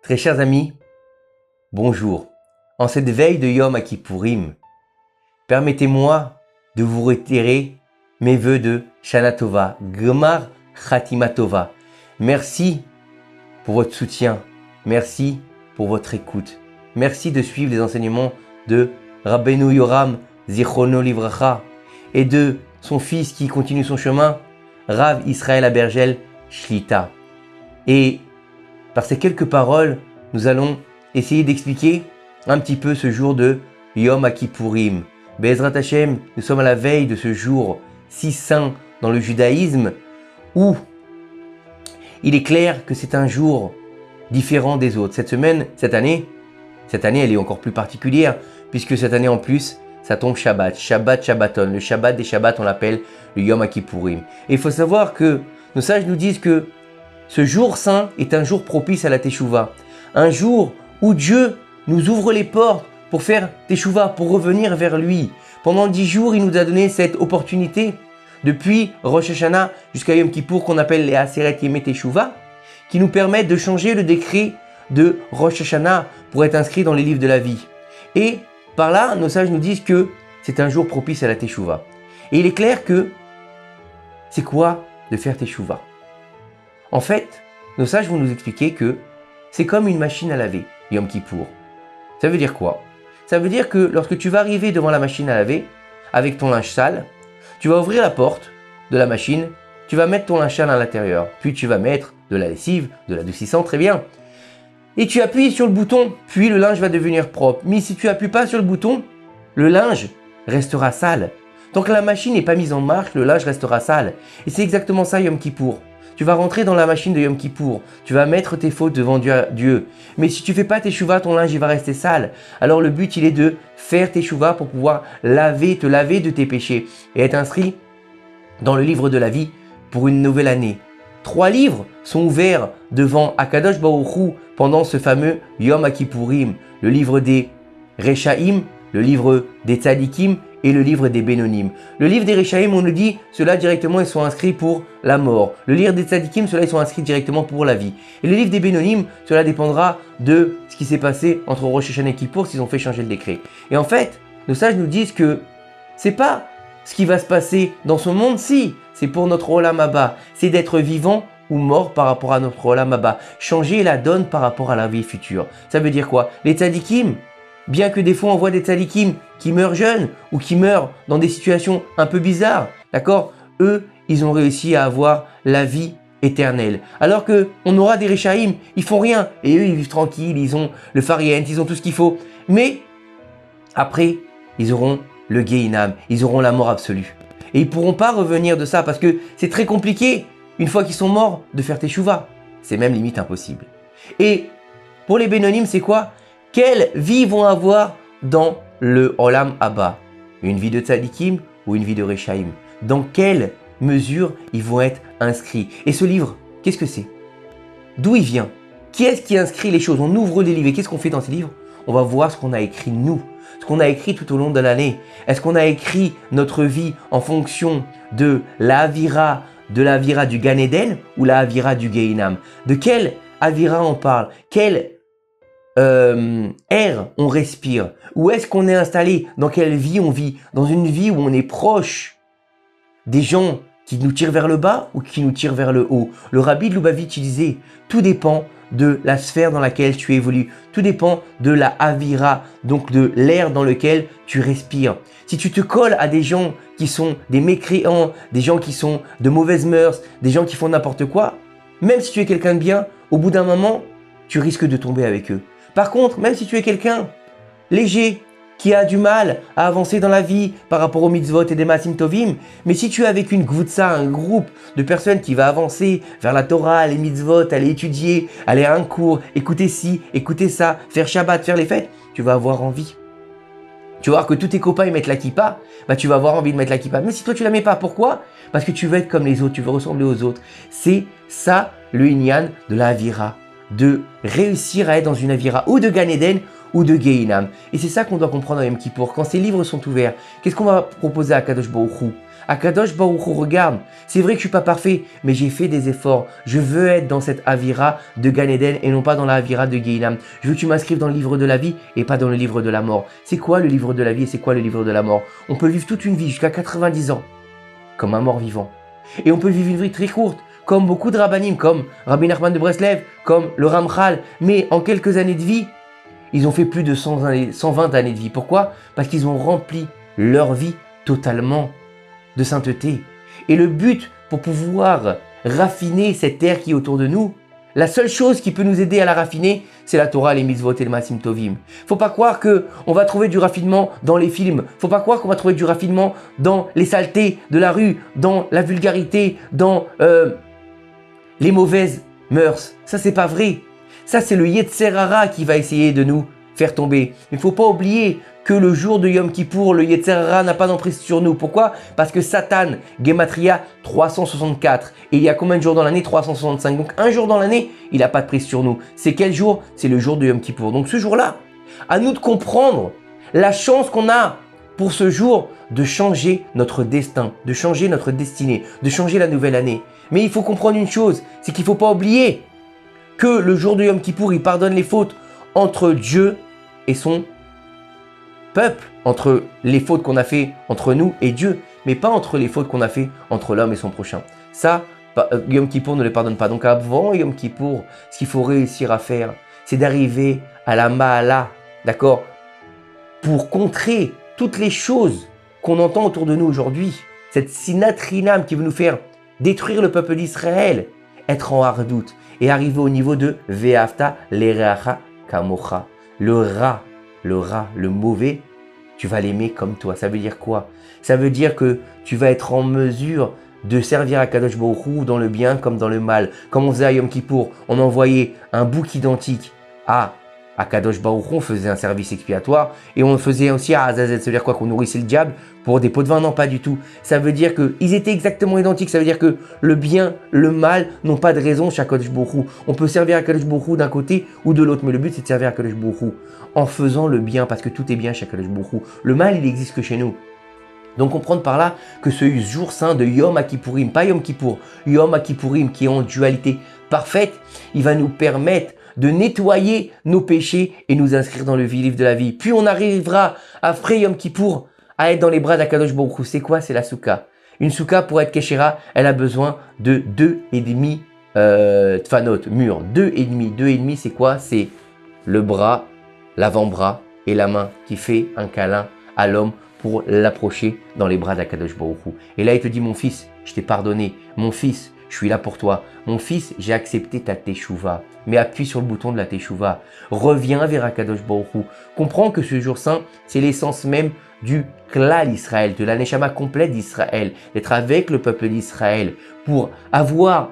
Très chers amis, bonjour. En cette veille de Yom Kippourim, permettez-moi de vous réitérer mes vœux de Shana Tova, Gmar Chatima Tova. Merci pour votre soutien, merci pour votre écoute. Merci de suivre les enseignements de Rabbeinu Yoram Zichrono Livracha et de son fils qui continue son chemin, Rav Israël Abergel Shlita. Et par ces quelques paroles, nous allons essayer d'expliquer un petit peu ce jour de Yom Kippourim. Be'ezrat Hashem, nous sommes à la veille de ce jour si saint dans le judaïsme où il est clair que c'est un jour différent des autres. Cette année, elle est encore plus particulière puisque cette année en plus, ça tombe Shabbat, Shabbaton. Le Shabbat des Shabbats, on l'appelle le Yom Kippourim. Et il faut savoir que nos sages nous disent que ce jour saint est un jour propice à la Teshuvah. Un jour où Dieu nous ouvre les portes pour faire Teshuvah, pour revenir vers lui. Pendant 10 jours, il nous a donné cette opportunité, depuis Rosh Hashanah jusqu'à Yom Kippour, qu'on appelle les Aseret Yemei Teshuvah, qui nous permettent de changer le décret de Rosh Hashanah pour être inscrit dans les livres de la vie. Et par là, nos sages nous disent que c'est un jour propice à la Teshuvah. Et il est clair que c'est quoi de faire Teshuvah? En fait, nos sages vont nous expliquer que c'est comme une machine à laver, Yom Kippour. Ça veut dire quoi? Ça veut dire que lorsque tu vas arriver devant la machine à laver, avec ton linge sale, tu vas ouvrir la porte de la machine, tu vas mettre ton linge sale à l'intérieur, puis tu vas mettre de la lessive, de l'adoucissant, très bien. Et tu appuies sur le bouton, puis le linge va devenir propre. Mais si tu n'appuies pas sur le bouton, le linge restera sale. Tant que la machine n'est pas mise en marche, le linge restera sale. Et c'est exactement ça Yom Kippour. Tu vas rentrer dans la machine de Yom Kippour, tu vas mettre tes fautes devant Dieu. Mais si tu ne fais pas tes Teshuvah, ton linge il va rester sale. Alors le but il est de faire tes Teshuvah pour pouvoir te laver de tes péchés et être inscrit dans le livre de la vie pour une nouvelle année. 3 livres sont ouverts devant Akadosh Baruch Hu pendant ce fameux Yom Kippourim. Le livre des Rechaim, le livre des Tzadikim et le livre des Bénonim. Le livre des Rechaim, on nous dit, ceux-là directement ils sont inscrits pour la mort. Le livre des Tzadikim, ceux-là ils sont inscrits directement pour la vie. Et le livre des Bénonim, cela dépendra de ce qui s'est passé entre Rosh Hashanah et Kippour s'ils ont fait changer le décret. Et en fait, nos sages nous disent que c'est pas ce qui va se passer dans ce monde, si, c'est pour notre Olam Haba. C'est d'être vivant ou mort par rapport à notre Olam Haba. Changer la donne par rapport à la vie future. Ça veut dire quoi? Les Tzadikim, bien que des fois on voit des tzadikim qui meurent jeunes ou qui meurent dans des situations un peu bizarres, d'accord? Eux, ils ont réussi à avoir la vie éternelle. Alors que on aura des Rechaim, ils font rien. Et eux, ils vivent tranquilles, ils ont le Farient, ils ont tout ce qu'il faut. Mais après, ils auront le Gehinam, ils auront la mort absolue. Et ils ne pourront pas revenir de ça parce que c'est très compliqué, une fois qu'ils sont morts, de faire Teshuvah. C'est même limite impossible. Et pour les Bénonim, c'est quoi? Quelle vie vont avoir dans le Olam Haba? Une vie de Tzadikim ou une vie de Rechaim? Dans quelle mesure ils vont être inscrits? Et ce livre, qu'est-ce que c'est? D'où il vient? Qui est-ce qui inscrit les choses? On ouvre les livres et qu'est-ce qu'on fait dans ces livres? On va voir ce qu'on a écrit nous, ce qu'on a écrit tout au long de l'année. Est-ce qu'on a écrit notre vie en fonction de la Avira du Gan Eden ou la Avira du Gehinam? De quelle Avira on parle? Quelle air on respire? Où est-ce qu'on est installé? Dans quelle vie on vit? Dans une vie où on est proche des gens qui nous tirent vers le bas ou qui nous tirent vers le haut? Le Rabbi de Lubavitch disait, tout dépend de la sphère dans laquelle tu évolues. Tout dépend de la avira, donc de l'air dans lequel tu respires. Si tu te colles à des gens qui sont des mécréants, des gens qui sont de mauvaises mœurs, des gens qui font n'importe quoi, même si tu es quelqu'un de bien, au bout d'un moment, tu risques de tomber avec eux. Par contre, même si tu es quelqu'un léger, qui a du mal à avancer dans la vie par rapport aux mitzvot et des masim tovim, mais si tu es avec une gvutsa, un groupe de personnes qui va avancer vers la Torah, les mitzvot, aller étudier, aller à un cours, écouter ci, écouter ça, faire Shabbat, faire les fêtes, tu vas avoir envie. Tu vas voir que tous tes copains ils mettent la kippa, bah tu vas avoir envie de mettre la kippa. Mais si toi tu la mets pas, pourquoi? Parce que tu veux être comme les autres, tu veux ressembler aux autres. C'est ça le inyan de la avira, de réussir à être dans une avira ou de Gan Eden ou de Gehinam. Et c'est ça qu'on doit comprendre à Yom Kippour. Quand ces livres sont ouverts, qu'est-ce qu'on va proposer à Kadosh Baruch Hu? Akadosh Baruch Hu, regarde, c'est vrai que je suis pas parfait, mais j'ai fait des efforts. Je veux être dans cette avira de Gan Eden et non pas dans la avira de Gehinam. Je veux que tu m'inscrives dans le livre de la vie et pas dans le livre de la mort. C'est quoi le livre de la vie et c'est quoi le livre de la mort? On peut vivre toute une vie jusqu'à 90 ans comme un mort vivant. Et on peut vivre une vie très courte, comme beaucoup de rabbinim, comme Rabbi Nachman de Breslev, comme le Ramchal. Mais en quelques années de vie, ils ont fait plus de 120 années de vie. Pourquoi? Parce qu'ils ont rempli leur vie totalement de sainteté. Et le but pour pouvoir raffiner cette terre qui est autour de nous, la seule chose qui peut nous aider à la raffiner, c'est la Torah, les mitzvot et le Maasim Tovim. Faut pas croire qu'on va trouver du raffinement dans les films. Faut pas croire qu'on va trouver du raffinement dans les saletés de la rue, dans la vulgarité, dans les mauvaises mœurs. Ça, c'est pas vrai. Ça, c'est le Yetzer Hara qui va essayer de nous faire tomber. Il ne faut pas oublier que le jour de Yom Kippour, le Yetzer Hara n'a pas d'emprise sur nous. Pourquoi? Parce que Satan, Gematria 364. Et il y a combien de jours dans l'année? 365. Donc un jour dans l'année, il n'a pas de prise sur nous. C'est quel jour? C'est le jour de Yom Kippour. Donc ce jour-là, à nous de comprendre la chance qu'on a pour ce jour de changer notre destin, de changer notre destinée, de changer la nouvelle année. Mais il faut comprendre une chose, c'est qu'il ne faut pas oublier que le jour de Yom Kippour, il pardonne les fautes entre Dieu et son peuple, entre les fautes qu'on a fait entre nous et Dieu, mais pas entre les fautes qu'on a fait entre l'homme et son prochain. Ça, Yom Kippour ne les pardonne pas. Donc avant Yom Kippour, ce qu'il faut réussir à faire, c'est d'arriver à la Mahala, d'accord, pour contrer toutes les choses qu'on entend autour de nous aujourd'hui. Cette sinatrinam qui veut nous faire détruire le peuple d'Israël, être en hardout et arriver au niveau de Ve'afta l'ereacha kamocha. Le rat, le mauvais, tu vas l'aimer comme toi. Ça veut dire quoi? Ça veut dire que tu vas être en mesure de servir à Kadosh Baruch Hu dans le bien comme dans le mal. Comme on faisait à Yom Kippour, on envoyait un bouc identique à Kadosh Baruch Hu, on faisait un service expiatoire et on faisait aussi à Azazel. Ça veut dire quoi? Qu'on nourrissait le diable pour des pots de vin? Non, pas du tout. Ça veut dire qu'ils étaient exactement identiques. Ça veut dire que le bien, le mal n'ont pas de raison chez Kadosh Baruch Hu. On peut servir à Kadosh Baruch Hu d'un côté ou de l'autre, mais le but c'est de servir à Kadosh Baruch Hu en faisant le bien parce que tout est bien chez Kadosh Baruch Hu. Le mal, il existe que chez nous. Donc comprendre par là que ce jour saint de Yom Kippourim, pas Yom Kippour, Yom Kippourim qui est en dualité parfaite, il va nous permettre de nettoyer nos péchés et nous inscrire dans le livre de la vie. Puis on arrivera après Yom Kippour à être dans les bras d'Akadosh Baruch Hu. C'est quoi? C'est la souka. Une souka pour être Keshera, elle a besoin de 2,5 tfanot, murs. 2,5. 2,5 c'est quoi? C'est le bras, l'avant-bras et la main qui fait un câlin à l'homme pour l'approcher dans les bras d'Akadosh Baruch Hu. Et là il te dit, mon fils, je t'ai pardonné. Mon fils, je suis là pour toi. Mon fils, j'ai accepté ta teshuva. Mais appuie sur le bouton de la teshuva. Reviens vers Akadosh Baruch Hu. Comprends que ce jour saint, c'est l'essence même du klal Israël, de la neshama complète d'Israël, d'être avec le peuple d'Israël pour avoir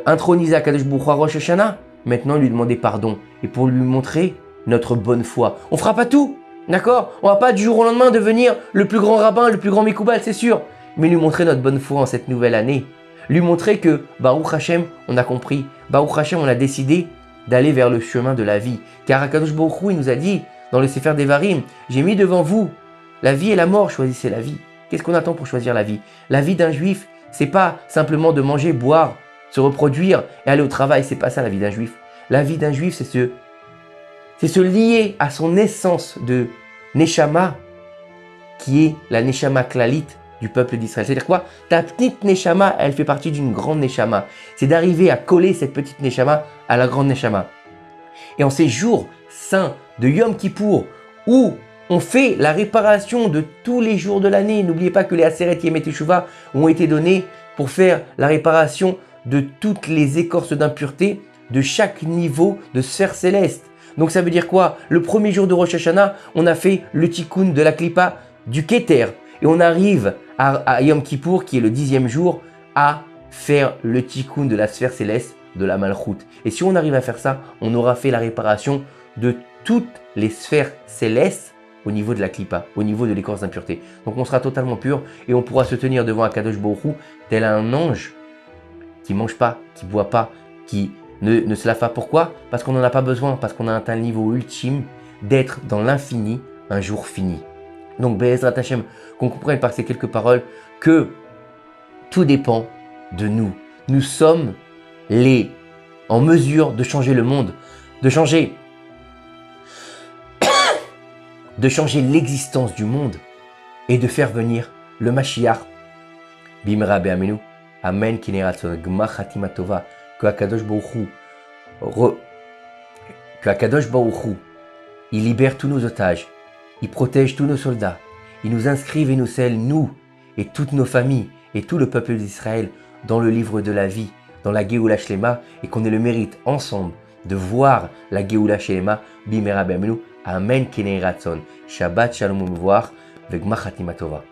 intronisé Akadosh Baruch Hu à Rosh Hashanah. Maintenant, lui demander pardon et pour lui montrer notre bonne foi. On fera pas tout, d'accord? On va pas du jour au lendemain devenir le plus grand rabbin, le plus grand Mikoubal, c'est sûr. Mais lui montrer notre bonne foi en cette nouvelle année. Lui montrer que, Baruch Hashem, on a compris. Baruch Hashem, on a décidé d'aller vers le chemin de la vie. Car Akadosh Baruch Hu, il nous a dit, dans le Sefer Devarim, j'ai mis devant vous la vie et la mort, choisissez la vie. Qu'est-ce qu'on attend pour choisir la vie? La vie d'un juif, c'est pas simplement de manger, boire, se reproduire et aller au travail. C'est pas ça la vie d'un juif. La vie d'un juif, c'est se lier à son essence de Neshama, qui est la Neshama Klalit du peuple d'Israël. C'est-à-dire quoi? Ta petite Neshama, elle fait partie d'une grande Neshama. C'est d'arriver à coller cette petite Neshama à la grande Neshama. Et en ces jours saints de Yom Kippour, où on fait la réparation de tous les jours de l'année, n'oubliez pas que les Aseret Yemei Teshuvah ont été donnés pour faire la réparation de toutes les écorces d'impureté de chaque niveau de sphère céleste. Donc ça veut dire quoi? Le premier jour de Rosh Hashanah, on a fait le tikkun de la klipa du Keter. Et on arrive à Yom Kippour, qui est le 10e jour, à faire le tikkun de la sphère céleste de la Malchut. Et si on arrive à faire ça, on aura fait la réparation de toutes les sphères célestes au niveau de la klipa, au niveau de l'écorce d'impureté. Donc on sera totalement pur et on pourra se tenir devant Akadosh Baruch Hu tel un ange qui ne mange pas, qui ne boit pas, qui ne se lave pas. Pourquoi? Parce qu'on n'en a pas besoin, parce qu'on a atteint le niveau ultime d'être dans l'infini un jour fini. Donc, Be'ezrat Hashem, qu'on comprenne par ces quelques paroles que tout dépend de nous. Nous sommes en mesure de changer le monde, de changer l'existence du monde et de faire venir le Mashiach. Bimera Be'amenu. Amen. Kineratzon. Gmar Chatima Tova. Que Akadosh Baruch Hu, il libère tous nos otages, il protège tous nos soldats, il nous inscrive et nous scelle, nous et toutes nos familles et tout le peuple d'Israël dans le livre de la vie, dans la Géoula Shlema, et qu'on ait le mérite ensemble de voir la Géoula Shlema. Bimera Be'amenu. Amen. Kineratzon. Shabbat Shalom Umevoach. Vegmar Chatima Tova.